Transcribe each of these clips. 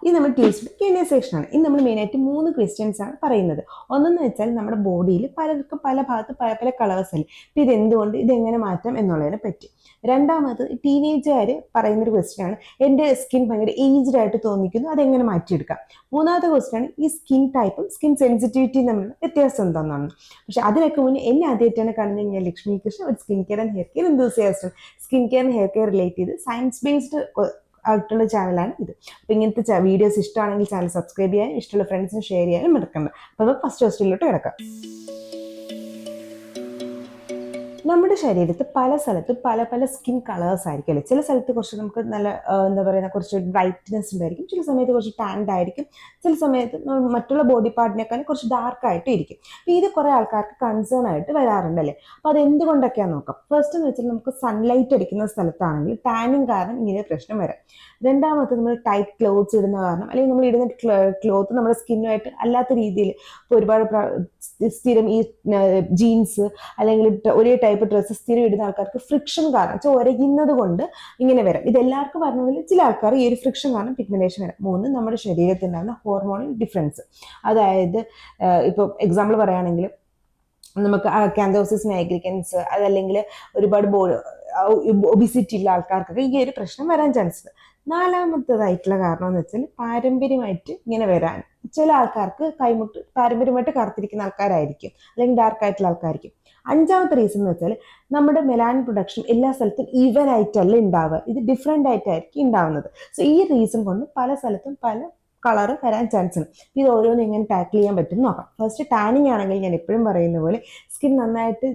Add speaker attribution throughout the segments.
Speaker 1: ഇത് നമ്മൾ Tuesday Q&A സെക്ഷനാണ്. ഇന്ന് നമ്മൾ മെയിനായിട്ട് 3 ക്വസ്റ്റ്യൻസ് ആണ് പറയുന്നത്. ഒന്നെന്ന് വെച്ചാൽ നമ്മുടെ ബോഡിയിൽ പലർക്കും പല ഭാഗത്ത് പല പല കളേഴ്സ് അല്ലേ, അപ്പോൾ ഇതെന്തുകൊണ്ട് ഇതെങ്ങനെ മാറ്റാം എന്നുള്ളതിനെ പറ്റി. രണ്ടാമത് ടീനേജുകാർ പറയുന്നൊരു ക്വസ്റ്റ്യൻ ആണ്, എൻ്റെ സ്കിൻ ഭയങ്കര ഏജ്ഡ് ആയിട്ട് തോന്നിക്കുന്നു, അതെങ്ങനെ മാറ്റിയെടുക്കാം. മൂന്നാമത്തെ ക്വസ്റ്റ്യൻ ആണ് ഈ സ്കിൻ ടൈപ്പും സ്കിൻ സെൻസിറ്റിവിറ്റിയും തമ്മിലുള്ള വ്യത്യാസം എന്താണെന്നാണ്. പക്ഷെ അതിനൊക്കെ മുന്നേ എന്നെ ആദ്യമായിട്ടാണ് കാണുന്നത്, ഞാൻ ലക്ഷ്മി കൃഷ്ണ, ഒരു skin care and hair care enthusiast. Skin care and hair care relate ചെയ്ത് സയൻസ് ബേസ്ഡ് ആയിട്ടുള്ള ചാനലാണ് ഇത്. അപ്പോൾ ഇങ്ങനത്തെ വീഡിയോസ് ഇഷ്ടമാണെങ്കിൽ ചാനൽ സബ്സ്ക്രൈബ് ചെയ്യാനും ഇഷ്ടമുള്ള ഫ്രണ്ട്സിന് ഷെയർ ചെയ്യാനും മറക്കണ്ട. അപ്പോൾ നമുക്ക് ഫസ്റ്റ് ക്വസ്റ്റ്യനിലോട്ട് കിടക്കാം. നമ്മുടെ ശരീരത്ത് പല സ്ഥലത്ത് പല പല സ്കിൻ കളേഴ്സ് ആയിരിക്കും അല്ലേ. ചില സ്ഥലത്ത് കുറച്ച് നമുക്ക് നല്ല എന്താ പറയുക, കുറച്ച് ബ്രൈറ്റ്നെസ് ഉണ്ടായിരിക്കും, ചില സമയത്ത് കുറച്ച് ടാൻഡ് ആയിരിക്കും, ചില സമയത്ത് മറ്റുള്ള ബോഡി പാർട്ടിനേക്കാളും കുറച്ച് ഡാർക്ക് ആയിട്ട് ഇരിക്കും. അപ്പോൾ ഇത് കുറേ ആൾക്കാർക്ക് കൺസേൺ ആയിട്ട് വരാറുണ്ടല്ലേ. അപ്പോൾ അത് എന്തുകൊണ്ടൊക്കെയാണെന്ന് നോക്കാം. ഫസ്റ്റ് എന്ന് വെച്ചാൽ നമുക്ക് സൺലൈറ്റ് അടിക്കുന്ന സ്ഥലത്താണെങ്കിൽ ടാനിങ് കാരണം ഇങ്ങനെ പ്രശ്നം വരാം. രണ്ടാമത്തെ നമ്മൾ ടൈറ്റ് ക്ലോത്ത്സ് ഇടുന്ന കാരണം, അല്ലെങ്കിൽ നമ്മൾ ഇടുന്ന ക്ലോത്ത് നമ്മുടെ സ്കിന്നുമായിട്ട് അല്ലാത്ത രീതിയിൽ, ഇപ്പോൾ ഒരുപാട് സ്ഥിരം ഈ ജീൻസ് അല്ലെങ്കിൽ ഒരേ ടൈപ്പ് ഡ്രസ്സ് സ്ഥിരം ഇടുന്ന ആൾക്കാർക്ക് ഫ്രിക്ഷൻ കാരണം ഉരയുന്നത് കൊണ്ട് ഇങ്ങനെ വരാം. ഇതെല്ലാവർക്കും പറഞ്ഞതിൽ ചില ആൾക്കാർ ഈ ഒരു ഫ്രിക്ഷൻ കാരണം പിഗ്മെന്റേഷൻ വരാം. മൂന്ന്, നമ്മുടെ ശരീരത്തിൽ ഉണ്ടാകുന്ന ഹോർമോണൽ ഡിഫറൻസ്. അതായത് ഇപ്പോൾ എക്സാമ്പിൾ പറയുകയാണെങ്കിൽ നമുക്ക് കാന്തോസിസ് നൈഗ്രിക്കൻസ്, അതല്ലെങ്കിൽ ഒരുപാട് ഒബിസിറ്റി ഉള്ള ആൾക്കാർക്കൊക്കെ ഈ ഒരു പ്രശ്നം വരാൻ ചാൻസ് ഉണ്ട്. നാലാമത്തേതായിട്ടുള്ള കാരണം എന്ന് വെച്ചാൽ പാരമ്പര്യമായിട്ട് ഇങ്ങനെ വരാൻ, ചില ആൾക്കാർക്ക് കൈമുട്ട് പാരമ്പര്യമായിട്ട് കറുത്തിരിക്കുന്ന ആൾക്കാരായിരിക്കും, അല്ലെങ്കിൽ ഡാർക്ക് ആയിട്ടുള്ള ആൾക്കാരായിരിക്കും. അഞ്ചാമത്തെ റീസൺ എന്ന് വെച്ചാൽ നമ്മുടെ മെലാനിൻ പ്രൊഡക്ഷൻ എല്ലാ സ്ഥലത്തും ഈവൻ ആയിട്ടല്ല ഉണ്ടാവുക, ഇത് ഡിഫറെൻ്റ് ആയിട്ടായിരിക്കും ഉണ്ടാവുന്നത്. സോ ഈ റീസൺ കൊണ്ട് പല സ്ഥലത്തും പല കളറ് വരാൻ ചാൻസ് ഉണ്ട്. ഇത് ഓരോന്നും എങ്ങനെ ടാക്കിൾ ചെയ്യാൻ പറ്റും നോക്കാം. ഫസ്റ്റ് ടാനിങ് ആണെങ്കിൽ ഞാൻ എപ്പോഴും പറയുന്ന പോലെ സ്കിൻ നന്നായിട്ട്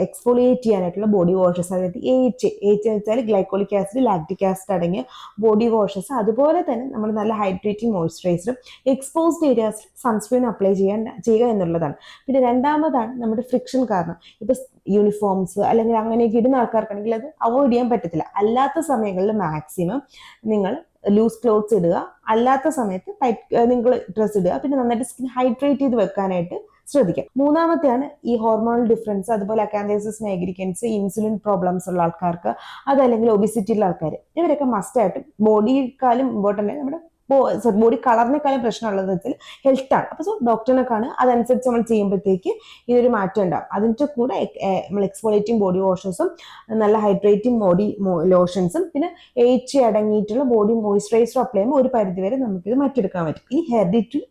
Speaker 1: എക്സ്ഫോളിയേറ്റ് ചെയ്യാനായിട്ടുള്ള ബോഡി വാഷസ്, അതായത് എച്ച് വെച്ചാൽ ഗ്ലൈക്കോളിക് ആസിഡ്, ലാക്റ്റിക് ആസിഡ് അടങ്ങിയ ബോഡി വാഷസ്, അതുപോലെ തന്നെ നമ്മൾ നല്ല ഹൈഡ്രേറ്റിംഗ് മോയ്സ്ചറൈസറും എക്സ്പോസ്ഡ് ഏരിയാസിൽ സൺസ്ക്രീൻ അപ്ലൈ ചെയ്യുക എന്നുള്ളതാണ്. പിന്നെ രണ്ടാമതാണ് നമ്മുടെ ഫ്രിക്ഷൻ കാരണം. ഇപ്പൊ യൂണിഫോംസ് അല്ലെങ്കിൽ അങ്ങനെയൊക്കെ ഇടുന്ന ആൾക്കാർക്കാണെങ്കിൽ അത് അവോയ്ഡ് ചെയ്യാൻ പറ്റത്തില്ല. അല്ലാത്ത സമയങ്ങളിൽ മാക്സിമം നിങ്ങൾ ലൂസ് ക്ലോത്ത്സ് ഇടുക, അല്ലാത്ത സമയത്ത് ടൈറ്റ് നിങ്ങൾ ഡ്രസ്സ് ഇടുക. പിന്നെ നന്നായിട്ട് സ്കിൻ ഹൈഡ്രേറ്റ് ചെയ്ത് വെക്കാനായിട്ട് ശ്രദ്ധിക്കാം. മൂന്നാമത്തെയാണ് ഈ ഹോർമോണൽ ഡിഫറൻസ്, അതുപോലെ അക്കാന്തസിസ് നൈഗ്രിക്കൻസ്, ഇൻസുലിൻ പ്രോബ്ലംസ് ഉള്ള ആൾക്കാർക്ക്, അതല്ലെങ്കിൽ ഒബിസിറ്റി ഉള്ള ആൾക്കാർ, ഇവരൊക്കെ മസ്റ്റായിട്ട് ബോഡിക്കാളും ഇമ്പോർട്ടൻ്റ് നമ്മുടെ ബോഡി കളറിനേക്കാളും പ്രശ്നമുള്ളതെന്ന് വെച്ചാൽ ഹെൽത്താണ്. അപ്പോൾ ഡോക്ടറിനെ കാണുക, അതനുസരിച്ച് നമ്മൾ ചെയ്യുമ്പോഴത്തേക്ക് ഇതൊരു മാറ്റം ഉണ്ടാവും. അതിൻ്റെ കൂടെ നമ്മൾ എക്സ്ഫോളിയേറ്റിംഗ് ബോഡി വാഷസും നല്ല ഹൈഡ്രേറ്റിംഗ് ബോഡി ലോഷൻസും പിന്നെ എച്ച് അടങ്ങിയിട്ടുള്ള ബോഡി മോയ്സ്ചറൈസർ അപ്ലൈ ചെയ്യുമ്പോൾ ഒരു പരിധിവരെ നമുക്കിത് മാറ്റിയെടുക്കാൻ പറ്റും. ഈ ഹെറിഡിറ്ററി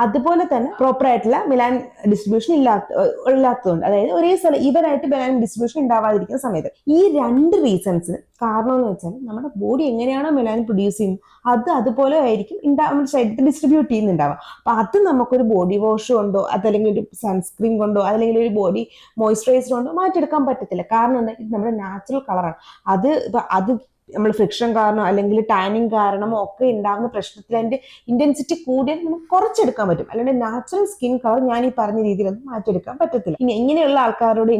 Speaker 1: അതുപോലെ തന്നെ പ്രോപ്പർ ആയിട്ടുള്ള മെലാൻ ഡിസ്ട്രിബ്യൂഷൻ ഇല്ലാത്തതുകൊണ്ട്, അതായത് ഒരേ സ്ഥലം ഇവരായിട്ട് മെലാൻ ഡിസ്ട്രിബ്യൂഷൻ ഉണ്ടാവാതിരിക്കുന്ന സമയത്ത്, ഈ രണ്ട് റീസൺസിന് കാരണം എന്ന് വെച്ചാൽ നമ്മുടെ ബോഡി എങ്ങനെയാണോ മെലാൻ പ്രൊഡ്യൂസ് ചെയ്യുന്നത് അത് അതുപോലെ ആയിരിക്കും നമ്മുടെ ശരീരത്തിൽ ഡിസ്ട്രിബ്യൂട്ട് ചെയ്യുന്നുണ്ടാവുക. അപ്പൊ അത് നമുക്കൊരു ബോഡി വാഷ് കൊണ്ടോ അതല്ലെങ്കിൽ ഒരു സൺസ്ക്രീൻ കൊണ്ടോ അതല്ലെങ്കിൽ ഒരു ബോഡി മോയ്സ്ചറൈസർ കൊണ്ടോ മാറ്റിയെടുക്കാൻ പറ്റത്തില്ല. കാരണം എന്താ, ഇത് നമ്മുടെ നാച്ചുറൽ കളറാണ്. അത് നമ്മൾ ഫ്രിക്ഷൻ കാരണമോ അല്ലെങ്കിൽ ടാനിങ് കാരണമോ ഒക്കെ ഉണ്ടാകുന്ന പ്രശ്നത്തിൽ അതിന്റെ ഇന്റൻസിറ്റി കൂടിയാൽ നമുക്ക് കുറച്ചെടുക്കാൻ പറ്റും. അല്ലാണ്ട് നാച്ചുറൽ സ്കിൻ കളർ ഞാൻ ഈ പറഞ്ഞ രീതിയിലൊന്നും മാറ്റിയെടുക്കാൻ പറ്റത്തില്ല. ഇനി ഇങ്ങനെയുള്ള ആൾക്കാരോട്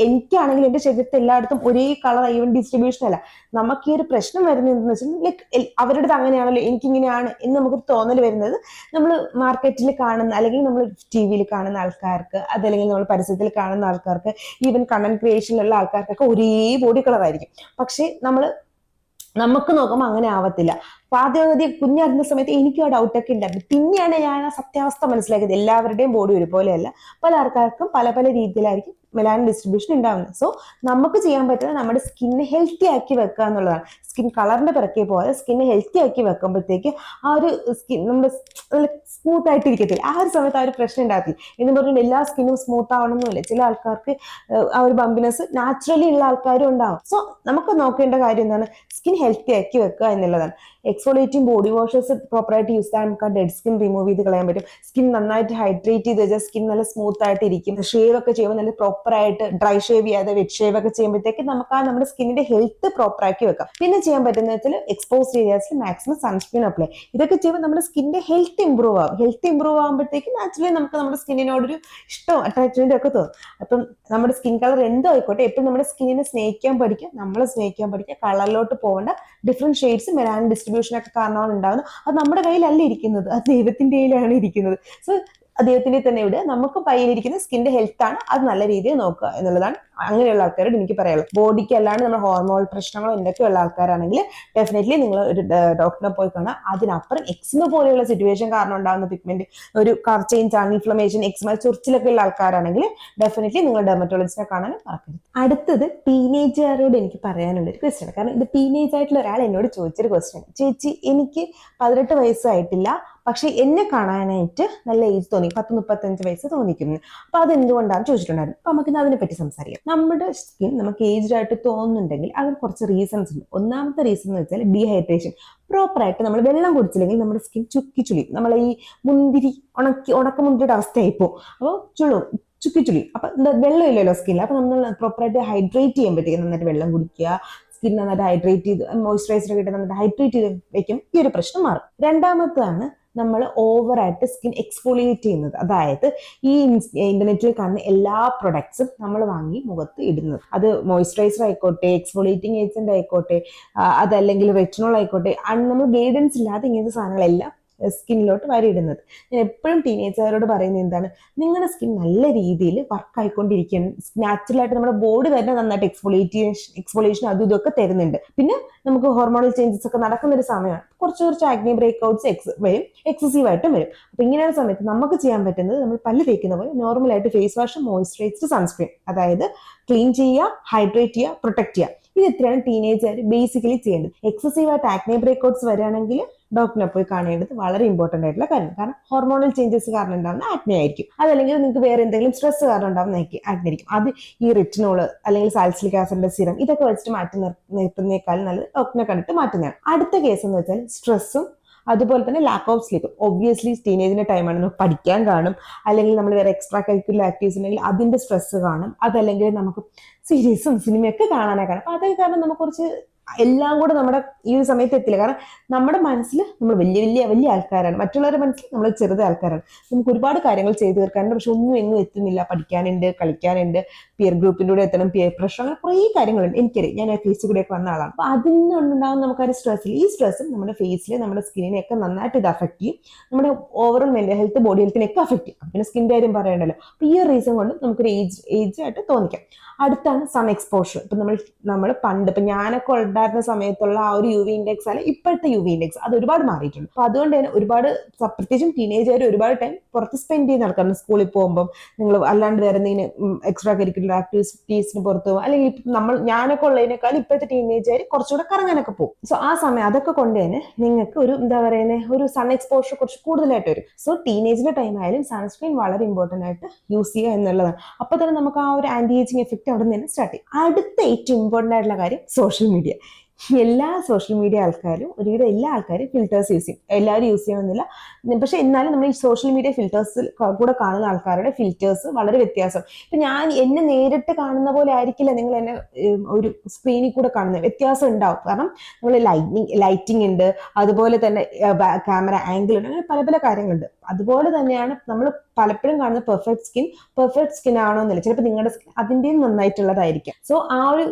Speaker 1: എനിക്കാണെങ്കിൽ എന്റെ ശരീരത്തിൽ എല്ലായിടത്തും ഒരേ കളർ ഈവൻ ഡിസ്ട്രിബ്യൂഷൻ അല്ല. നമുക്ക് ഈ ഒരു പ്രശ്നം വരുന്നത് എന്താണെന്ന് വെച്ചാൽ ലൈക്ക് അവരുടേത് അങ്ങനെയാണല്ലോ എനിക്കിങ്ങനെയാണ് എന്ന് നമുക്കൊരു തോന്നൽ വരുന്നത് നമ്മൾ മാർക്കറ്റിൽ കാണുന്ന അല്ലെങ്കിൽ നമ്മൾ TV-യിൽ കാണുന്ന ആൾക്കാർക്ക്, അതല്ലെങ്കിൽ നമ്മൾ പരസ്യത്തിൽ കാണുന്ന ആൾക്കാർക്ക്, ഈവൻ കണ്ടന്റ് ക്രിയേഷനിലുള്ള ആൾക്കാർക്കൊക്കെ ഒരേ ബോഡി കളർ ആയിരിക്കും. പക്ഷെ നമുക്ക് നോക്കുമ്പോൾ അങ്ങനെ ആവത്തില്ല. അപ്പൊ ആദ്യം കുഞ്ഞറിഞ്ഞ സമയത്ത് എനിക്കും ആ ഡൗട്ടൊക്കെ ഉണ്ടായിരുന്നു. പിന്നെയാണ് ഞാൻ ആ സത്യാവസ്ഥ മനസ്സിലാക്കിയത്. എല്ലാവരുടെയും ബോഡി ഒരുപോലെയല്ല, പല ആൾക്കാർക്കും പല പല രീതിയിലായിരിക്കും മെലാനിൻ ഡിസ്ട്രിബ്യൂഷൻ ഉണ്ടാവുന്നത്. സോ നമുക്ക് ചെയ്യാൻ പറ്റുന്നത് നമ്മുടെ സ്കിന്നെ ഹെൽത്തി ആക്കി വെക്കുക എന്നുള്ളതാണ്. സ്കിൻ കളറിന്റെ പിറക്കെ പോലെ സ്കിന്നെ ഹെൽത്തി ആക്കി വെക്കുമ്പോഴത്തേക്ക് ആ ഒരു സ്കിൻ നമ്മുടെ സ്മൂത്ത് ആയിട്ട് ഇരിക്കത്തില്ല. ആ ഒരു സമയത്ത് ആ ഒരു പ്രശ്നം ഉണ്ടാകത്തില്ല. എന്ന് പറഞ്ഞിട്ട് എല്ലാ സ്കിന്നും സ്മൂത്ത് ആവണമെന്നില്ല. ചില ആൾക്കാർക്ക് ആ ഒരു ബമ്പിനെസ് നാച്ചുറലി ഉള്ള ആൾക്കാരും ഉണ്ടാവും. സോ നമുക്ക് നോക്കേണ്ട കാര്യം എന്താണ്, സ്കിൻ ഹെൽത്തി ആക്കി വെക്കുക എന്നുള്ളതാണ്. എക്സ്ഫോളിയേറ്റിംഗ് ബോഡി വാഷസ് പ്രോപ്പറായിട്ട് യൂസ് ചെയ്യാൻ നമുക്ക് ആ ഡെഡ് സ്കിൻ റിമൂവ് ചെയ്ത് കളയാൻ പറ്റും. സ്കിൻ നന്നായിട്ട് ഹൈഡ്രേറ്റ് ചെയ്ത് വെച്ചാൽ സ്കിൻ നല്ല സ്മൂത്ത് ആയിട്ട് ഇരിക്കും. ഷേവ് ഒക്കെ ചെയ്യുമ്പോൾ നല്ല പ്രോപ്പറായിട്ട് ഡ്രൈ ഷേവ് ചെയ്യാതെ വെറ്റ് ഷേവ് ഒക്കെ ചെയ്യുമ്പോഴത്തേക്ക് നമുക്ക് ആ നമ്മുടെ സ്കിന്നിന്റെ ഹെൽത്ത് പ്രോപ്പർ ആക്കി വെക്കാം. പിന്നെ ചെയ്യാൻ പറ്റുന്ന വെച്ചാൽ എക്സ്പോസ്ഡ് ഏരിയാസിൽ മാക്സിമം സൺസ്ക്രീൻ അപ്ലൈ. ഇതൊക്കെ ചെയ്യുമ്പോൾ നമ്മുടെ സ്കിന്നിന്റെ ഹെൽത്ത് ഇമ്പ്രൂവ് ആവും. ഹെൽത്ത് ഇമ്പ്രൂവ് ആകുമ്പോഴത്തേക്ക് നാച്ചുറലി നമുക്ക് നമ്മുടെ സ്കിന്നിനോടൊരു ഇഷ്ടവും അറ്റാച്ച്മെന്റും ഒക്കെ തോന്നും. അപ്പം നമ്മുടെ സ്കിൻ കളർ എന്തോ ആയിക്കോട്ടെ, എപ്പോഴും നമ്മുടെ സ്കിന്നിനെ സ്നേഹിക്കാൻ പഠിക്കുക, നമ്മളെ സ്നേഹിക്കാൻ പഠിക്കുക. കളറിലോട്ട് പോകേണ്ട ഡിഫറെന്റ് ഷെയ്ഡ്സ് മെലാനിൻ ഡിസ്ട്രിബ്യൂഷൻ ഒക്കെ കാരണമാണ് ഉണ്ടാകുന്നത്. അത് നമ്മുടെ കയ്യിലല്ല ഇരിക്കുന്നത്, അത് ദൈവത്തിന്റെ കയ്യിലാണ് ഇരിക്കുന്നത്. സോ അദ്ദേഹത്തിന്റെ തന്നെ വിടുക. നമുക്ക് കയ്യിലിരിക്കുന്ന സ്കിന്റെ ഹെൽത്ത് ആണ്, അത് നല്ല രീതിയിൽ നോക്കുക എന്നുള്ളതാണ് അങ്ങനെയുള്ള ആൾക്കാരോട് എനിക്ക് പറയാനുള്ളത്. ബോഡിക്ക് അല്ലാണ്ട് നമ്മുടെ ഹോർമോൺ പ്രശ്നങ്ങളോ എന്തൊക്കെയുള്ള ആൾക്കാരാണെങ്കിൽ ഡെഫിനറ്റ്ലി നിങ്ങൾ ഒരു ഡോക്ടറെ പോയി കാണാം. അതിനപ്പുറം എക്സിമ പോലെയുള്ള സിറ്റുവേഷൻ കാരണം ഉണ്ടാകുന്ന പിഗ്മെന്റ്, ഒരു കളർ ചേഞ്ച് ആണ്, ഇൻഫ്ലമേഷൻ, എക്സിമ, ചൊറിച്ചിലൊക്കെ ഉള്ള ആൾക്കാരാണെങ്കിൽ ഡെഫിനറ്റ്ലി നിങ്ങൾ ഡെർമറ്റോളജിസ്റ്റിനെ കാണാനും മറക്കരുത്. അടുത്തത് ടീനേജുകാരോട് എനിക്ക് പറയാനുള്ള ഒരു ക്വസ്റ്റ്യൻ, കാരണം ഇത് ടീനേജ് ആയിട്ടുള്ള ഒരാൾ എന്നോട് ചോദിച്ചൊരു ക്വസ്റ്റ്യൻ. ചേച്ചി, എനിക്ക് 18 വയസ്സായിട്ടില്ല, പക്ഷെ എന്നെ കാണാനായിട്ട് നല്ല ഏജ് തോന്നി, 10-35 വയസ്സ് തോന്നിക്കുന്നു. അപ്പൊ അതെന്തുകൊണ്ടാണെന്ന് ചോദിച്ചിട്ടുണ്ടായിരുന്നു. അപ്പൊ നമുക്ക് അതിനെ പറ്റി സംസാരിക്കാം. നമ്മുടെ സ്കിൻ നമുക്ക് ഏജ്ഡ് ആയിട്ട് തോന്നുന്നുണ്ടെങ്കിൽ അതിന് കുറച്ച് റീസൺസ് ഉണ്ട്. ഒന്നാമത്തെ റീസൺ എന്ന് വെച്ചാൽ ഡീഹൈഡ്രേഷൻ. പ്രോപ്പറായിട്ട് നമ്മൾ വെള്ളം കുടിച്ചില്ലെങ്കിൽ നമ്മുടെ സ്കിൻ ചുക്കി, നമ്മൾ ഈ മുന്തിരി ഉണക്കമുന്തിരിയുടെ അവസ്ഥയായിപ്പോ, അപ്പോൾ ചുക്കി. അപ്പൊ വെള്ളം ഇല്ലല്ലോ സ്കിന്നിൽ. അപ്പൊ നമ്മൾ പ്രോപ്പറായിട്ട് ഹൈഡ്രേറ്റ് ചെയ്യുമ്പോഴത്തേക്കും നന്നായിട്ട് വെള്ളം കുടിക്കുക, സ്കിൻ നന്നായിട്ട് ഹൈഡ്രേറ്റ് ചെയ്ത് മോയ്സ്ചറൈസർ ഒക്കെ ഇട്ട് നന്നായിട്ട് ഹൈഡ്രേറ്റ് ചെയ്ത് വെക്കും, ഈ ഒരു പ്രശ്നം മാറും. രണ്ടാമതാണ് നമ്മൾ ഓവറായിട്ട് സ്കിൻ എക്സ്ഫോളിയേറ്റ് ചെയ്യുന്നത്. അതായത് ഈ ഇന്റർനെറ്റിൽ കാണുന്ന എല്ലാ പ്രൊഡക്ട്സും നമ്മൾ വാങ്ങി മുഖത്ത് ഇടുന്നത്, അത് മോയ്സ്ചറൈസർ ആയിക്കോട്ടെ, എക്സ്ഫോളിയേറ്റിംഗ് ഏജന്റ് ആയിക്കോട്ടെ, അതല്ലെങ്കിൽ റെറ്റിനോൾ ആയിക്കോട്ടെ, നമ്മൾ ഗൈഡൻസ് ഇല്ലാതെ ഇങ്ങനത്തെ സാധനങ്ങളെല്ലാം സ്കിന്നിലോട്ട് വരിയിടുന്നത്. ഞാൻ എപ്പോഴും ടീനേജുകാരോട് പറയുന്നത് എന്താണ്, നിങ്ങളുടെ സ്കിൻ നല്ല രീതിയിൽ വർക്ക് ആയിക്കൊണ്ടിരിക്കുകയാണ്. നാച്ചുറലായിട്ട് നമ്മുടെ ബോഡി തന്നെ നന്നായിട്ട് എക്സ്ഫോളിയേഷൻ അതും ഇതൊക്കെ തരുന്നുണ്ട്. പിന്നെ നമുക്ക് ഹോർമോണൽ ചേഞ്ചസ് ഒക്കെ നടക്കുന്ന ഒരു സമയമാണ്. കുറച്ച് ആഗ്നി ബ്രേക്ക്ഔട്ട്സ് വരും, എക്സസീവ് ആയിട്ടും വരും. അപ്പൊ ഇങ്ങനെയുള്ള സമയത്ത് നമുക്ക് ചെയ്യാൻ പറ്റുന്നത്, നമ്മൾ പല്ല് തേക്കുന്ന പോലെ നോർമലായിട്ട് ഫേസ് വാഷ്, മോയ്സ്ചറൈസ്ഡ് സൺസ്ക്രീൻ, അതായത് ക്ലീൻ ചെയ്യുക, ഹൈഡ്രേറ്റ് ചെയ്യുക, പ്രൊട്ടക്ട് ചെയ്യുക. ഇത് ഇത്രയാണ് ടീനേജുകാർ ബേസിക്കലി ചെയ്യേണ്ടത്. എക്സസീവ് ആയിട്ട് ആഗ്നി ബ്രേക്ക്ഔട്ട്സ് വരികയാണെങ്കിൽ ഡോക്ടറിനെ പോയി കാണേണ്ടത് വളരെ ഇമ്പോർട്ടന്റ് ആയിട്ടുള്ള കാര്യം. കാരണം ഹോർമോണൽ ചേഞ്ചസ് കാരണം ഉണ്ടാകുന്ന ആക്നെ ആയിരിക്കും, അതല്ലെങ്കിൽ നിങ്ങൾക്ക് വേറെ എന്തെങ്കിലും സ്ട്രെസ് കാരണം ഉണ്ടാകുന്ന ആക്നെ ആയിരിക്കും. അത് ഈ റെറ്റിനോൾ അല്ലെങ്കിൽ സാലിസിലിക് ആസിഡിന്റെ സിറം ഇതൊക്കെ വെച്ചിട്ട് മാറ്റി നിർത്തുന്നേക്കാൾ നല്ലത് ഡോക്ടറിനെ കണ്ടിട്ട് മാറ്റുന്നതാണ്. അടുത്ത കേസ് എന്ന് വെച്ചാൽ സ്ട്രെസ്സും അതുപോലെ തന്നെ ലാക്ക് ഓഫ് സ്ലീപ്പ്. ഒബ്വിയസ്ലി ടീനേജിന്റെ ടൈമാണ്, നമുക്ക് പഠിക്കാൻ കാണും, അല്ലെങ്കിൽ നമ്മൾ വേറെ എക്സ്ട്രാ കരിക്കുലർ ആക്ടിവിറ്റീസ് ഉണ്ടെങ്കിൽ അതിന്റെ സ്ട്രെസ് കാണും, അതല്ലെങ്കിൽ നമുക്ക് സീരീസും സിനിമയൊക്കെ കാണാനായി കാണും. അപ്പൊ അതൊക്കെ കാരണം നമുക്ക് കുറച്ച് എല്ലാം കൂടെ നമ്മുടെ ഈ ഒരു സമയത്ത് എത്തില്ല. കാരണം നമ്മുടെ മനസ്സിൽ നമ്മൾ വലിയ ആൾക്കാരാണ്, മറ്റുള്ളവരുടെ മനസ്സിൽ നമ്മൾ ചെറുത ആൾക്കാരാണ്. നമുക്ക് ഒരുപാട് കാര്യങ്ങൾ ചെയ്തു തീർക്കാനുണ്ട്, പക്ഷെ ഒന്നും എങ്ങും എത്തുന്നില്ല. പഠിക്കാനുണ്ട്, കളിക്കാനുണ്ട്, പിയർ ഗ്രൂപ്പിൻ്റെ കൂടെ എത്തണം, പിയർ പ്രഷർ, അങ്ങനെ കുറേ കാര്യങ്ങളുണ്ട്. എനിക്കറിയാം, ഞാൻ ഫേസിൽ കൂടെ ഒക്കെ വന്ന ആളാണ്. അപ്പൊ അതിനുണ്ടാകുന്ന നമുക്കൊരു സ്ട്രെസ്സിൽ, ഈ സ്ട്രെസ്സും നമ്മുടെ ഫേസിൽ നമ്മുടെ സ്കിന്നിനെയൊക്കെ നന്നായിട്ട് ഇത് അഫക്ട് ചെയ്യും, നമ്മുടെ ഓവറോൾ മെന്റൽ ഹെൽത്ത്, ബോഡി ഹെൽത്തിനെയൊക്കെ അഫക്ട് ചെയ്യും. പിന്നെ സ്കിൻ്റെ കാര്യം പറയണ്ടല്ലോ. അപ്പൊ ഈ ഒരു റീസൺ കൊണ്ട് നമുക്കൊരു ഏജ് ആയിട്ട് തോന്നിക്കാം. അടുത്താണ് സൺ എക്സ്പോഷർ. ഇപ്പൊ നമ്മൾ പണ്ട്, ഇപ്പൊ ഞാനൊക്കെ ഉണ്ടായിരുന്ന സമയത്തുള്ള ആ ഒരു UV ഇൻഡെക്സ് അല്ല ഇപ്പോഴത്തെ UV ഇൻഡെക്സ്, അത് ഒരുപാട് മാറിയിട്ടുണ്ട്. അപ്പൊ അതുകൊണ്ട് തന്നെ ഒരുപാട്, പ്രത്യേകിച്ചും ടീനേജുകാർ ഒരുപാട് ടൈം പുറത്ത് സ്പെൻഡ് ചെയ്ത് നടക്കാറുണ്ട്. സ്കൂളിൽ പോകുമ്പോൾ നിങ്ങൾ അല്ലാണ്ട് വേറെ എന്തെങ്കിലും എക്സ്ട്രാ കരിക്കുലർ ആക്ടിവിറ്റീസിന് പുറത്ത് പോകും, അല്ലെങ്കിൽ ഞാനൊക്കെ ഉള്ളതിനേക്കാൾ ഇപ്പോഴത്തെ ടീനേജുകാർ കുറച്ചുകൂടെ കറങ്ങാനൊക്കെ പോകും. സോ ആ സമയം അതൊക്കെ കൊണ്ട് തന്നെ നിങ്ങൾക്ക് ഒരു ഒരു സൺ എക്സ്പോഷർ കുറച്ച് കൂടുതലായിട്ട് വരും. സോ ടീനേജിന്റെ ടൈം ആയാലും സൺസ്ക്രീൻ വളരെ ഇമ്പോർട്ടന്റ് ആയിട്ട് യൂസ് ചെയ്യുക എന്നുള്ളതാണ്. അപ്പൊ തന്നെ നമുക്ക് ആ ഒരു ആന്റി ഏജിങ് എഫക്ട് അവിടെ നിന്ന് സ്റ്റാർട്ട് ചെയ്യും. അടുത്ത ഏറ്റവും ഇമ്പോർട്ടന്റ് ആയിട്ടുള്ള കാര്യം സോഷ്യൽ മീഡിയ. എല്ലാ സോഷ്യൽ മീഡിയ ആൾക്കാരും, ഒരുവിധം എല്ലാ ആൾക്കാരും ഫിൽറ്റേഴ്സ് യൂസ് ചെയ്യും. എല്ലാവരും യൂസ് ചെയ്യണമെന്നില്ല, പക്ഷെ എന്നാലും നമ്മൾ ഈ സോഷ്യൽ മീഡിയ ഫിൽറ്റേഴ്സിൽ കൂടെ കാണുന്ന ആൾക്കാരുടെ ഫിൽറ്റേഴ്സ് വളരെ വ്യത്യാസം. ഇപ്പൊ എന്നെ നേരിട്ട് കാണുന്ന പോലെ ആയിരിക്കില്ല നിങ്ങൾ എന്നെ ഒരു സ്ക്രീനിൽ കൂടെ കാണുന്നത്, വ്യത്യാസം ഉണ്ടാവും. കാരണം നമ്മൾ ലൈറ്റിംഗ് ഉണ്ട്, അതുപോലെ തന്നെ ക്യാമറ ആംഗിൾ ഉണ്ട്, അങ്ങനെ പല കാര്യങ്ങളുണ്ട്. അതുപോലെ തന്നെയാണ് നമ്മൾ പലപ്പോഴും കാണുന്ന പെർഫെക്റ്റ് സ്കിൻ ആണോ എന്നില്ല, ചിലപ്പോൾ നിങ്ങളുടെ സ്കിൻ അതിൻ്റെയും നന്നായിട്ടുള്ളതായിരിക്കും. സോ ആ ഒരു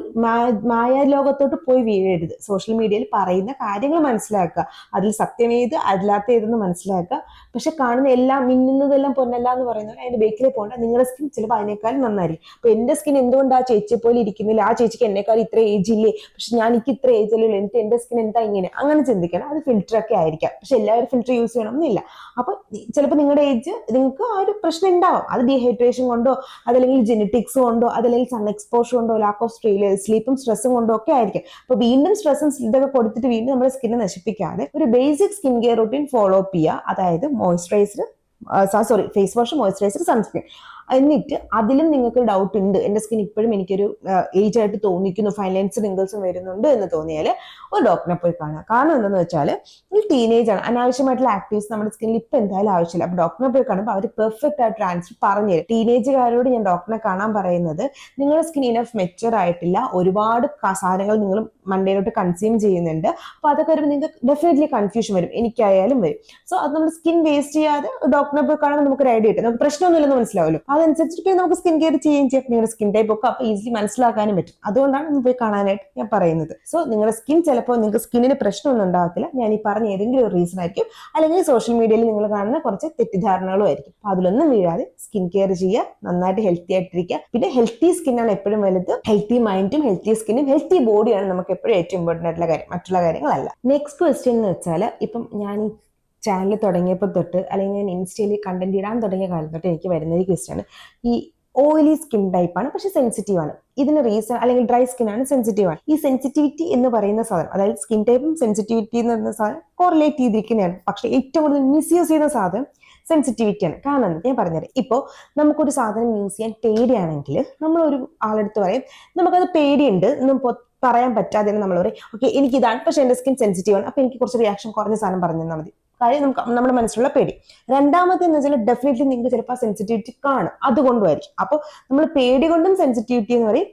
Speaker 1: മായാലോകത്തോട്ട് പോയി വീഴരുത്. സോഷ്യൽ മീഡിയയിൽ പറയുന്ന കാര്യങ്ങൾ മനസ്സിലാക്കുക, അതിൽ സത്യമേത് അല്ലാത്ത ഏതെന്ന് മനസ്സിലാക്കുക. പക്ഷെ കാണുന്ന എല്ലാം, മിന്നുന്നതെല്ലാം പൊന്നല്ല എന്ന് പറയുന്നത് അതിന്റെ ബേക്കിൽ പോകേണ്ട. നിങ്ങളുടെ സ്കിൻ ചിലപ്പോൾ അതിനേക്കാളും നന്നായിരിക്കും. അപ്പൊ എന്റെ സ്കിൻ എന്തുകൊണ്ട് ആ ചേച്ചിയെ പോലെ ഇരിക്കുന്നില്ല, ആ ചേച്ചിക്ക് എന്നെക്കാൾ ഇത്ര ഏജ് ഇല്ലേ, പക്ഷെ എനിക്ക് ഇത്ര ഏജ് അല്ലല്ലോ, എന്നിട്ട് എന്റെ സ്കിൻ എന്താ ഇങ്ങനെ, അങ്ങനെ ചിന്തിക്കണം. അത് ഫിൽറ്റർ ഒക്കെ ആയിരിക്കാം, പക്ഷെ എല്ലാവരും ഫിൽറ്റർ യൂസ് ചെയ്യണം എന്നില്ല. അപ്പൊ ചിലപ്പോൾ നിങ്ങളുടെ ഏജ് നിങ്ങൾക്ക് ആ ഒരു പ്രശ്നം ഉണ്ടാവും. അത് ഡീഹൈഡ്രേഷൻ കൊണ്ടോ, അതല്ലെങ്കിൽ ജെനറ്റിക്സ് കൊണ്ടോ, അതല്ലെങ്കിൽ സൺ എക്സ്പോഷർ കൊണ്ടോ, ലാക്ക് ഓഫ് സ്ലീപ്പും സ്ട്രെസ്സും കൊണ്ടോ ഒക്കെ ആയിരിക്കും. അപ്പൊ വീണ്ടും സ്ട്രെസ്സും ഇതൊക്കെ കൊടുത്തിട്ട് വീണ്ടും നമ്മുടെ സ്കിന്നെ നശിപ്പിക്കാതെ ഒരു basic skin care routine follow up ചെയ്യുക. അതായത് ഫേസ് വാഷ്, മോയ്സ്ചറൈസർ, സൺസ്ക്രീൻ. എന്നിട്ട് അതിലും നിങ്ങൾക്ക് ഡൗട്ട് ഉണ്ട്, എന്റെ സ്കിൻ ഇപ്പോഴും എനിക്കൊരു ഏജ് ആയിട്ട് തോന്നിക്കുന്നു, ഫൈൻ ലൈൻസ് റിങ്കിൾസും വരുന്നുണ്ട് എന്ന് തോന്നിയാൽ ഒരു ഡോക്ടറെ പോയി കാണുക. കാരണം എന്താണെന്ന് വെച്ചാൽ ഈ ടീനേജ് ആണ്, അനാവശ്യമായിട്ടുള്ള ആക്ടിവിറ്റീസ് നമ്മുടെ സ്കിന്നിൽ ഇപ്പൊ എന്തായാലും ആവശ്യമില്ല. അപ്പൊ ഡോക്ടറെ പോയി കാണുമ്പോൾ അവർ പെർഫെക്റ്റ് ആയിട്ട് ആൻസർ പറഞ്ഞു തരും. ടീനേജുകാരോട് ഞാൻ ഡോക്ടറെ കാണാൻ പറയുന്നത്, നിങ്ങളുടെ സ്കിൻ ഇനഫ് മെച്ചർ ആയിട്ടില്ല, ഒരുപാട് സാധനങ്ങൾ നിങ്ങൾ മണ്ടയിലോട്ട് കൺസ്യൂം ചെയ്യുന്നുണ്ട്. അപ്പൊ അതൊക്കെ വരുമ്പോൾ നിങ്ങൾക്ക് ഡെഫിനറ്റ്ലി കൺഫ്യൂഷൻ വരും, എനിക്കായാലും വരും. സോ അത് നമ്മുടെ സ്കിൻ വേസ്റ്റ് ചെയ്യാതെ ഡോക്ടറെ പോയി കാണുമ്പോൾ നമുക്കൊരു ഐഡിയ കിട്ടും, നമുക്ക് പ്രശ്നമൊന്നുമില്ലെന്ന് മനസ്സിലാവുമല്ലോ. അതനുസരിച്ചിട്ട് നമുക്ക് സ്കിൻ കെയർ ചെയ്യുകയും ചെയ്യാം. നിങ്ങളുടെ സ്കിൻ ടൈപ്പ് ഒക്കെ അപ്പൊ ഈസിലി മനസ്സിലാക്കാനും പറ്റും. അതുകൊണ്ടാണ് ഒന്ന് പോയി കാണാനായിട്ട് ഞാൻ പറയുന്നത്. സോ നിങ്ങളുടെ സ്കിൻ ചിലപ്പോൾ നിങ്ങൾക്ക് സ്കിന്നിന് പ്രശ്നമൊന്നും ഉണ്ടാകത്തില്ല. ഞാൻ ഈ പറഞ്ഞ ഏതെങ്കിലും ഒരു റീസൺ ആയിരിക്കും, അല്ലെങ്കിൽ സോഷ്യൽ മീഡിയയിൽ നിങ്ങൾ കാണുന്ന കുറച്ച് തെറ്റിദ്ധാരണകളും ആയിരിക്കും. അപ്പൊ അതിലൊന്നും വീഴാതെ സ്കിൻ കെയർ ചെയ്യുക, നന്നായിട്ട് ഹെൽത്തി ആയിട്ടിരിക്കുക. പിന്നെ ഹെൽത്തി സ്കിന്നാണ് എപ്പോഴും വലുത്. ഹെൽത്തി മൈൻഡും ഹെൽത്തി സ്കിന്നും ഹെൽത്തി ബോഡിയാണ് നമുക്ക് എപ്പോഴും ഏറ്റവും ഇമ്പോർട്ടൻ്റ് ആയിട്ടുള്ള കാര്യം, മറ്റുള്ള കാര്യങ്ങളല്ല. നെക്സ്റ്റ് ക്വസ്റ്റ്യൻ എന്ന് വെച്ചാൽ, ഇപ്പം ഞാൻ ഈ ചാനൽ തുടങ്ങിയപ്പോൾ തൊട്ട്, അല്ലെങ്കിൽ ഞാൻ ഇൻസ്റ്റയിൽ കണ്ടന്റ് ഇടാൻ തുടങ്ങിയ കാലം തൊട്ട് എനിക്ക് വരുന്ന ഒരു ക്വസ്റ്റ്യാണ്, ഈ ഓയിലി സ്കിൻ ടൈപ്പാണ് പക്ഷെ സെൻസിറ്റീവ് ആണ്. ഇതിന് റീസൺ, അല്ലെങ്കിൽ ഡ്രൈ സ്കിൻ ആണ്, സെൻസിറ്റീവ് ആണ്. ഈ സെൻസിറ്റിവിറ്റി എന്ന് പറയുന്ന സാധനം, അതായത് സ്കിൻ ടൈപ്പും സെൻസിറ്റിവിറ്റി എന്ന് പറയുന്ന സാധനം കോറിലേറ്റ് ചെയ്തിരിക്കുന്നതാണ്. പക്ഷെ ഏറ്റവും കൂടുതൽ മിസ്യൂസ് ചെയ്യുന്ന സാധനം സെൻസിറ്റിവിറ്റിയാണ്. കാരണം ഞാൻ പറഞ്ഞത്, ഇപ്പോൾ നമുക്കൊരു സാധനം യൂസ് ചെയ്യാൻ പേടിയാണെങ്കിൽ നമ്മളൊരു ആളെടുത്ത് പറയും നമുക്കത് പേടിയുണ്ട് എന്ന് പറയാൻ പറ്റാതെ നമ്മൾ പറയും ഓക്കെ എനിക്കിതാണ്, പക്ഷെ എൻ്റെ സ്കിൻ സെൻസിറ്റീവ് ആണ്, അപ്പൊ എനിക്ക് കുറച്ച് റിയാക്ഷൻ കുറഞ്ഞ സാധനം പറഞ്ഞു തന്നാൽ മതി. കാര്യം നമുക്ക് നമ്മുടെ മനസ്സിലുള്ള പേടി. രണ്ടാമത്തെ എന്ന് വെച്ചാൽ ഡെഫിനറ്റ്ലി നിങ്ങൾക്ക് ചിലപ്പോൾ സെൻസിറ്റിവിറ്റി കാണും, അതുകൊണ്ടുമായിരിക്കും. അപ്പോൾ നമ്മൾ പേടി കൊണ്ടും സെൻസിറ്റിവിറ്റി എന്ന് പറയും,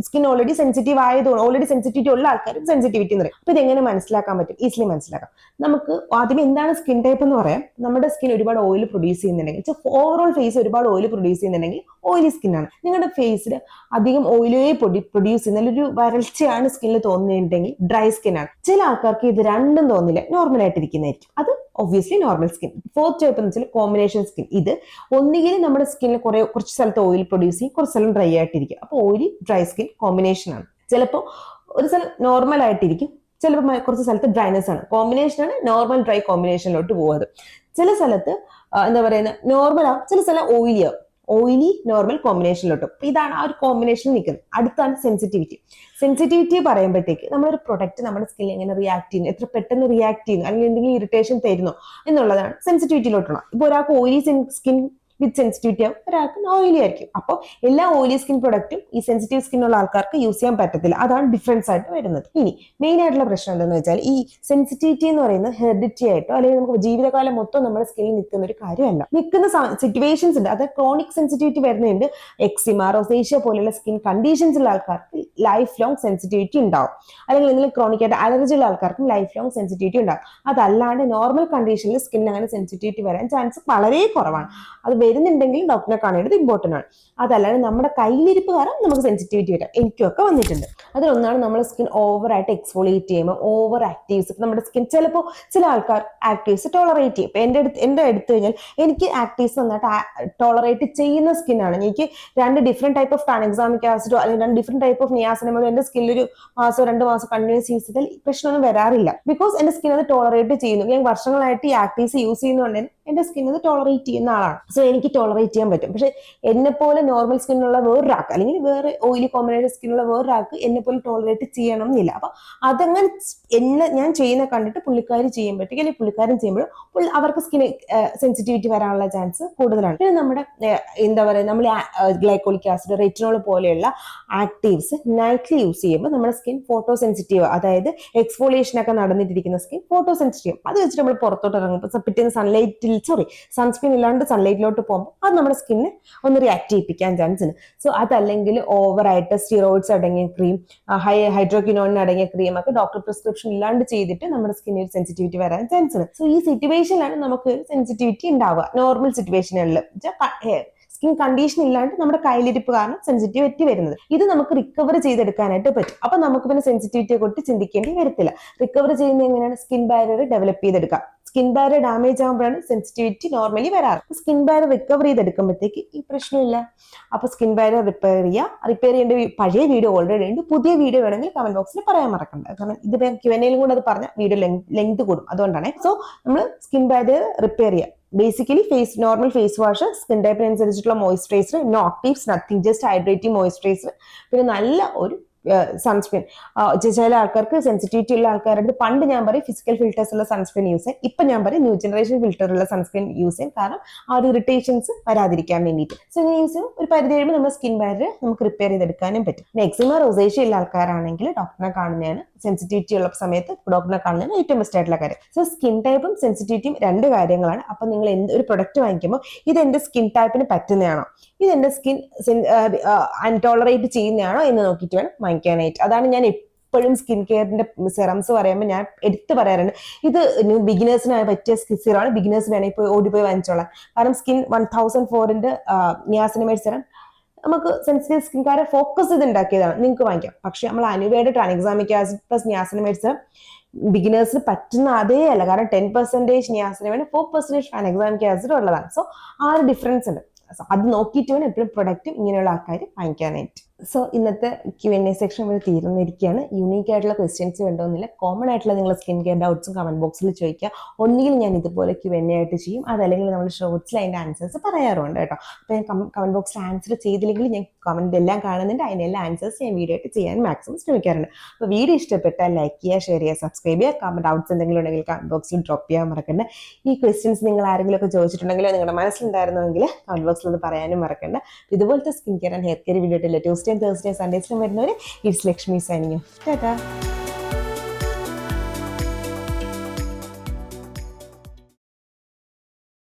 Speaker 1: സ്കിൻ ഓൾറെഡി സെൻസിറ്റീവ് ആയതുകൊണ്ട്, ഓൾറെഡി സെൻസിറ്റിവിറ്റി ഉള്ള ആൾക്കാരും സെൻസിറ്റിവിറ്റി എന്ന് പറയും. അപ്പൊ ഇതെങ്ങനെ മനസ്സിലാക്കാൻ പറ്റും? ഈസിലി മനസ്സിലാക്കാം. നമുക്ക് ആദ്യം എന്താണ് സ്കിൻ ടൈപ്പ് എന്ന് പറയാം. നമ്മുടെ സ്കിൻ ഒരുപാട് ഓയിൽ പ്രൊഡ്യൂസ് ചെയ്യുന്നുണ്ടെങ്കിൽ, ഓവറോൾ ഫേസ് ഒരുപാട് ഓയിൽ പ്രൊഡ്യൂസ് ചെയ്യുന്നുണ്ടെങ്കിൽ ഓയിലി സ്കിൻ ആണ്. നിങ്ങളുടെ ഫേസിൽ അധികം ഓയിലേ പ്രൊഡ്യൂസ് ചെയ്യുന്ന ഒരു വരൾച്ചയാണ് സ്കിന്നിൽ തോന്നുന്നുണ്ടെങ്കിൽ ഡ്രൈ സ്കിൻ ആണ്. ചില ആൾക്കാർക്ക് ഇത് രണ്ടും തോന്നില്ല, നോർമൽ ആയിട്ടിരിക്കുന്നതായിരിക്കും, അത് obviously normal skin. Fourth type എന്ന് വെച്ചാൽ കോമ്പിനേഷൻ സ്കിൻ. ഇത് ഒന്നുകിൽ നമ്മുടെ സ്കിന്നിൽ കുറച്ച് സ്ഥലത്ത് ഓയിൽ പ്രൊഡ്യൂസ് ചെയ്യും, കുറച്ച് സ്ഥലം ഡ്രൈ ആയിട്ടിരിക്കും. അപ്പോൾ ഓയിലി ഡ്രൈ സ്കിൻ കോമ്പിനേഷൻ ആണ്. ചിലപ്പോൾ ഒരു സ്ഥലം നോർമൽ ആയിട്ടിരിക്കും, ചിലപ്പോൾ കുറച്ച് സ്ഥലത്ത് ഡ്രൈനെസ് ആണ്. കോമ്പിനേഷൻ ആണ്, നോർമൽ ഡ്രൈ കോമ്പിനേഷനിലോട്ട് പോകുന്നത്. ചില സ്ഥലത്ത് എന്താ പറയുന്നത് നോർമൽ ആവും, ചില സ്ഥലം ഓയിലി ആവും. ഓയിലി നോർമൽ കോമ്പിനേഷനിലോട്ടും. ഇതാണ് ആ ഒരു കോമ്പിനേഷൻ നിൽക്കുന്നത്. അടുത്താണ് സെൻസിറ്റിവിറ്റി. സെൻസിറ്റിവിറ്റി പറയുമ്പോഴത്തേക്ക് നമ്മളൊരു പ്രൊഡക്റ്റ് നമ്മുടെ സ്കിന്നിൽ എങ്ങനെ റിയാക്ട് ചെയ്യുന്നു, എത്ര പെട്ടെന്ന് റിയാക്ട് ചെയ്യുന്നു, അല്ലെങ്കിൽ എന്തെങ്കിലും ഇറിറ്റേഷൻ തരുന്നു എന്നുള്ളതാണ് സെൻസിറ്റിവിറ്റിയിലോട്ടുള്ള. ഇപ്പോൾ ഒരാൾക്ക് ഓയിലി സ്കിൻ വിത്ത് സെൻസിറ്റിവിറ്റി ആവും, ഒരാൾക്ക് ഓയിലി ആയിരിക്കും. അപ്പോൾ എല്ലാ ഓയിലി സ്കിൻ പ്രൊഡക്റ്റും ഈ സെൻസിറ്റീവ് സ്കിൻ ഉള്ള ആൾക്കാർക്ക് യൂസ് ചെയ്യാൻ പറ്റത്തില്ല. അതാണ് ഡിഫറൻസ് ആയിട്ട് വരുന്നത്. ഇനി മെയിൻ ആയിട്ടുള്ള പ്രശ്നം എന്താണെന്ന് വെച്ചാൽ, ഈ സെൻസിറ്റിവിറ്റി എന്ന് പറയുന്നത് ഹെറിഡിറ്റി ആയിട്ടോ അല്ലെങ്കിൽ നമുക്ക് ജീവിതകാലം മൊത്തം നമ്മുടെ സ്കിന്നിൽ നിൽക്കുന്ന ഒരു കാര്യമല്ല. നിൽക്കുന്ന സിറ്റുവേഷൻസ് ഉണ്ട്. അത് ക്രോണിക് സെൻസിറ്റിവിറ്റി വരുന്നുണ്ട്. എക്സിമ, റൊസേഷ്യ പോലെയുള്ള സ്കിൻ കണ്ടീഷൻസ് ഉള്ള ആൾക്കാർക്ക് ലൈഫ് ലോങ് സെൻസിറ്റിവിറ്റി ഉണ്ടാവും. അല്ലെങ്കിൽ എന്തെങ്കിലും ക്രോണിക് ആയിട്ട് അലർജി ഉള്ള ആൾക്കാർക്കും ലൈഫ് ലോങ് സെൻസിറ്റിവിറ്റി ഉണ്ടാവും. അതല്ലാണ്ട് നോർമൽ കണ്ടീഷനിൽ സ്കിന്നിന് അങ്ങനെ സെൻസിറ്റിവിറ്റി വരാൻ ചാൻസ് വളരെ കുറവാണ്. അത് വരുന്നുണ്ടെങ്കിൽ ഡോക്ടറെ കാണേണ്ടത് ഇമ്പോർട്ടൻ്റ് ആണ്. അതല്ലാതെ നമ്മുടെ കയ്യിലിരിപ്പ് കാരണം നമുക്ക് സെൻസിറ്റിവിറ്റി വരാം. എനിക്കൊക്കെ വന്നിട്ടുണ്ട്. അതിലൊന്നാണ് നമ്മുടെ സ്കിൻ ഓവറായിട്ട് എക്സ്ഫോളിയേറ്റ് ചെയ്യുമ്പോൾ ഓവർ ആക്റ്റീവ്സ്. നമ്മുടെ സ്കിൻ ചിലപ്പോൾ ചില ആൾക്കാർ ആക്റ്റീവ്സ് ടോളറേറ്റ് ചെയ്യും. ഇപ്പൊ എൻ്റെ എടുത്തു കഴിഞ്ഞാൽ എനിക്ക് ആക്റ്റീവ്സ് നന്നായിട്ട് ടോളറേറ്റ് ചെയ്യുന്ന സ്കിന്നാണ്. എനിക്ക് 2 ഡിഫറെന്റ് ടൈപ്പ് ഓഫ് ടാനക്സാമിക് ആസിഡോ അല്ലെങ്കിൽ 2 ഡിഫറെന്റ് ടൈപ്പ് ഓഫ് നിയാസിനമോഡോ എന്റെ സ്കിന്നിൽ ഒരു മാസോ 2 മാസം കണ്ടിന്യൂസ് യൂസ് ചെയ്താൽ പ്രശ്നമൊന്നും വരാറില്ല. ബിക്കോസ് എന്റെ സ്കിൻ അത് ടോളറേറ്റ് ചെയ്യുന്നു. ഞാൻ വർഷങ്ങളായിട്ട് ഈ ആക്റ്റീവ്സ് യൂസ് ചെയ്യുന്നതുകൊണ്ട് എന്റെ സ്കിൻ അത് ടോളറേറ്റ് ചെയ്യുന്ന ആളാണ്. സോ എനിക്ക് ടോളറേറ്റ് ചെയ്യാൻ പറ്റും. പക്ഷെ എന്നെ പോലെ നോർമൽ സ്കിന്നുള്ള വേറൊരാൾക്ക്, അല്ലെങ്കിൽ വേറെ ഓയിലി കോമ്പിനേഷൻ സ്കിന്നുള്ള വേറൊരാൾക്ക് എന്നെ പോലെ ടോളറേറ്റ് ചെയ്യണം എന്നില്ല. അപ്പൊ അതങ്ങനെ ഞാൻ ചെയ്യുന്ന കണ്ടിട്ട് പുള്ളിക്കാരി ചെയ്യുമ്പോഴത്തേക്ക്, അല്ലെങ്കിൽ പുള്ളിക്കാരൻ ചെയ്യുമ്പോഴും അവർക്ക് സ്കിൻ സെൻസിറ്റിവിറ്റി വരാനുള്ള ചാൻസ് കൂടുതലാണ്. പിന്നെ നമ്മുടെ എന്താ പറയുക, നമ്മൾ ഗ്ലൈക്കോളിക് ആസിഡ്, റെറ്റിനോൾ പോലെയുള്ള ആക്റ്റീവ്സ് നൈറ്റ്ലി യൂസ് ചെയ്യുമ്പോൾ നമ്മുടെ സ്കിൻ ഫോട്ടോ സെൻസിറ്റീവ്, അതായത് എക്സ്ഫോളിയേഷൻ ഒക്കെ നടന്നിട്ടിരിക്കുന്ന സ്കിൻ ഫോട്ടോ സെൻസിറ്റീവ്. അത് വെച്ചിട്ട് നമ്മൾ പുറത്തോട്ട് ഇറങ്ങുമ്പോൾ പിറ്റേന്ന് സൺസ്ക്രീൻ ഇല്ലാണ്ട് സൺലൈറ്റിലോട്ട് പോകുമ്പോൾ അത് നമ്മുടെ സ്കിന്നെ ഒന്ന് റിയാക്ട് ചെയ്യിപ്പിക്കാൻ ചാൻസ് ഉണ്ട്. സോ അതല്ലെങ്കിൽ ഓവറായിട്ട് സ്റ്റിറോയിഡ്സ് അടങ്ങിയ ക്രീം, ഹൈഡ്രോക്വിനോൺ അടങ്ങിയ ക്രീം ഒക്കെ ഡോക്ടർ പ്രിസ്ക്രിപ്ഷൻ ഇല്ലാണ്ട് ചെയ്തിട്ട് നമ്മുടെ സ്കിന്നിൽ ഒരു സെൻസിറ്റിവിറ്റി വരാൻ ചാൻസ് ഉണ്ട്. സോ ഈ സിറ്റുവേഷനിലാണ് നമുക്ക് സെൻസിറ്റിവിറ്റി ഉണ്ടാവുക. നോർമൽ സിറ്റുവേഷനുകളിൽ സ്കിൻ കണ്ടീഷൻ ഇല്ലാണ്ട് നമ്മുടെ കയ്യിലിരിപ്പ് കാരണം സെൻസിറ്റിവിറ്റി വരുന്നത്. ഇത് നമുക്ക് റിക്കവർ ചെയ്തെടുക്കാനായിട്ട് പറ്റും. അപ്പൊ നമുക്ക് പിന്നെ സെൻസിറ്റിവിറ്റിയെ കുറിച്ച് ചിന്തിക്കേണ്ടി വരത്തില്ല. റിക്കവർ ചെയ്യുന്നത് എങ്ങനെയാണ്? സ്കിൻ ബാരിയർ ഡെവലപ്പ് ചെയ്തെടുക്കാം. സ്കിൻ ബാരിയർ ഡാമേജ് ആകുമ്പോഴാണ് സെൻസിറ്റിവിറ്റി നോർമലി വരാറ്. സ്കിൻ ബാരിയർ റിക്കവർ ചെയ്തെടുക്കുമ്പോഴത്തേക്ക് ഈ പ്രശ്നമില്ല. അപ്പൊ സ്കിൻ ബാരിയർ റിപ്പയർ ചെയ്യേണ്ട പഴയ വീഡിയോ ഓൾറെഡി ഉണ്ട്. പുതിയ വീഡിയോ വേണമെങ്കിൽ കമന്റ് ബോക്സിൽ പറയാൻ മറക്കണ്ട. കാരണം ഇത് Q&Aയിലും കൂടെ അത് പറഞ്ഞ വീഡിയോ ലെങ്ത് കൂടും, അതുകൊണ്ടാണ്. സോ നമ്മൾ സ്കിൻ ബാരിയർ റിപ്പയർ ചെയ്യുക. Basically normal face wash, skin ടൈപ്പിനനുസരിച്ചിട്ടുള്ള moisturiser, no actives, nothing, just hydrating moisturiser, പിന്നെ നല്ല ഒരു സൺസ്ക്രീൻ. ചില ആൾക്കാർക്ക് സെൻസിറ്റിവിറ്റി ഉള്ള ആൾക്കാരുടെ പണ്ട് ഞാൻ പറയും ഫിസിക്കൽ ഫിൽറ്റേഴ്സ് ഉള്ള സൺസ്ക്രീൻ യൂസ് ചെയ്യാൻ. ഇപ്പൊ ഞാൻ പറയും ന്യൂ ജനറേഷൻ ഫിൽറ്റർ ഉള്ള സൺസ്ക്രീൻ യൂസ് ചെയ്യാൻ. കാരണം ആ ഒരു ഇറിറ്റേഷൻസ് വരാതിരിക്കാൻ വേണ്ടിയിട്ട്. സോ ഇങ്ങനെ യൂസ് ചെയ്യും. ഒരു പരിധി കഴിയുമ്പോൾ നമ്മുടെ സ്കിൻ ബാരിയർ നമുക്ക് റിപ്പയർ ചെയ്തെടുക്കാനും പറ്റും. എക്സിമ, റൊസേഷ്യ ഉള്ള ആൾക്കാരാണെങ്കിൽ ഡോക്ടറിനെ കാണുന്നതാണ്, സെൻസിറ്റിവിറ്റി ഉള്ള സമയത്ത് ഡോക്ടറിനെ കാണുന്നതാണ് ഏറ്റവും ബെസ്റ്റ് ആയിട്ടുള്ള കാര്യം. സോ സ്കിൻ ടൈപ്പും സെൻസിറ്റിവിറ്റിയും 2 കാര്യങ്ങളാണ്. അപ്പൊ നിങ്ങൾ ഒരു പ്രൊഡക്റ്റ് വാങ്ങിക്കുമ്പോൾ ഇത് എന്റെ സ്കിൻ ടൈപ്പിന് പറ്റുന്നതാണോ, ഇതെന്റെ സ്കിൻ ടോളറേറ്റ് ചെയ്യുന്നതാണോ എന്ന് നോക്കിയിട്ട് വേണം വാങ്ങിക്കാനായിട്ട്. അതാണ് ഞാൻ എപ്പോഴും സ്കിൻ കെയറിന്റെ സെറംസ് പറയുമ്പോൾ ഞാൻ എടുത്ത് പറയാറുണ്ട്, ഇത് ബിഗിനേഴ്സിന് പറ്റിയ സിറാണ്, ബിഗിനേഴ്സ് വേണമെങ്കിൽ പോയി ഓടിപ്പോയി വാങ്ങിച്ചോളാം. കാരണം സ്കിൻ 1004ന്റെ നിയാസിനമൈഡ് സെറം നമുക്ക് സെൻസിറ്റീവ് സ്കിൻകാരെ ഫോക്കസ് ചെയ്ത് ഉണ്ടാക്കിയതാണ്, നിങ്ങൾക്ക് വാങ്ങിക്കാം. പക്ഷെ നമ്മൾ അനുവയുടെ tranexamic acid plus niacinamide serum ബിഗിനേഴ്സിന് പറ്റുന്ന അതേ അല്ല. കാരണം 10% നിയാസിനമൈഡ് 4% ട്രാൻഎക്സാമിക് ആസിഡ് ഉള്ളതാണ്. സോ ആ ഒരു ഡിഫറൻസ് ഉണ്ട്. അത് നോക്കിയിട്ട് വേണം എപ്പോഴും പ്രൊഡക്റ്റ് ഇങ്ങനെയുള്ള ആൾക്കാർ വാങ്ങിക്കാനായിട്ട്. സോ ഇന്നത്തെ Q&A സെക്ഷൻ ഇവിടെ തീർന്നിരിക്കുകയാണ്. യൂണീക്ക് ആയിട്ടുള്ള ക്വസ്റ്റ്യൻസ് വേണ്ടോന്നില്ല, കോമൺ ആയിട്ടുള്ള നിങ്ങൾ സ്കിൻ കെയർ ഡൗട്ട്സും കമന്റ് ബോക്സിൽ ചോദിക്കുക. ഒന്നുകിൽ ഞാൻ ഇതുപോലെ Q&A ആയിട്ട് ചെയ്യും, അതല്ലെങ്കിൽ നമ്മൾ ഷോർട്സിൽ അതിൻ്റെ ആൻസേഴ്സ് പറയാറുണ്ട് കേട്ടോ. അപ്പോൾ ഞാൻ കമന്റ് ബോക്സിൽ ആൻസർ ചെയ്തില്ലെങ്കിൽ ഞാൻ കമന്റ് എല്ലാം കാണുന്നുണ്ട്, അതിനെല്ലാം ആൻസേഴ്സ് ഞാൻ വീഡിയോ ആയിട്ട് ചെയ്യാൻ മാക്സിമം ശ്രമിക്കാറുണ്ട്. അപ്പോൾ വീഡിയോ ഇഷ്ടപ്പെട്ടാൽ ലൈക്ക് ചെയ്യുക, ഷെയർ ചെയ്യുക, സബ്സ്ക്രൈബ് ചെയ്യുക. കമന്റ് ഡൗട്ട്സ് എന്തെങ്കിലും ഉണ്ടെങ്കിൽ കമന്റ് ബോക്സിൽ ഡ്രോപ്പ് ചെയ്യാൻ മറക്കണ്ട. ഈ ക്വസ്റ്റ്യൻസ് നിങ്ങൾ ആരെങ്കിലും ഒക്കെ ചോദിച്ചിട്ടുണ്ടെങ്കിലോ നിങ്ങളുടെ മനസ്സിലുണ്ടായിരുന്നെങ്കിൽ കമന്റ് ബോക്സിൽ ഒന്ന് പറയാനും മറക്കണ്ട. ഇതുപോലത്തെ skin care and hair care video Tuesday, Thursday, Sundays വരുന്നവരെ ഇറ്റ്സ് ലക്ഷ്മി സൈനിങ്. ടാറ്റാ.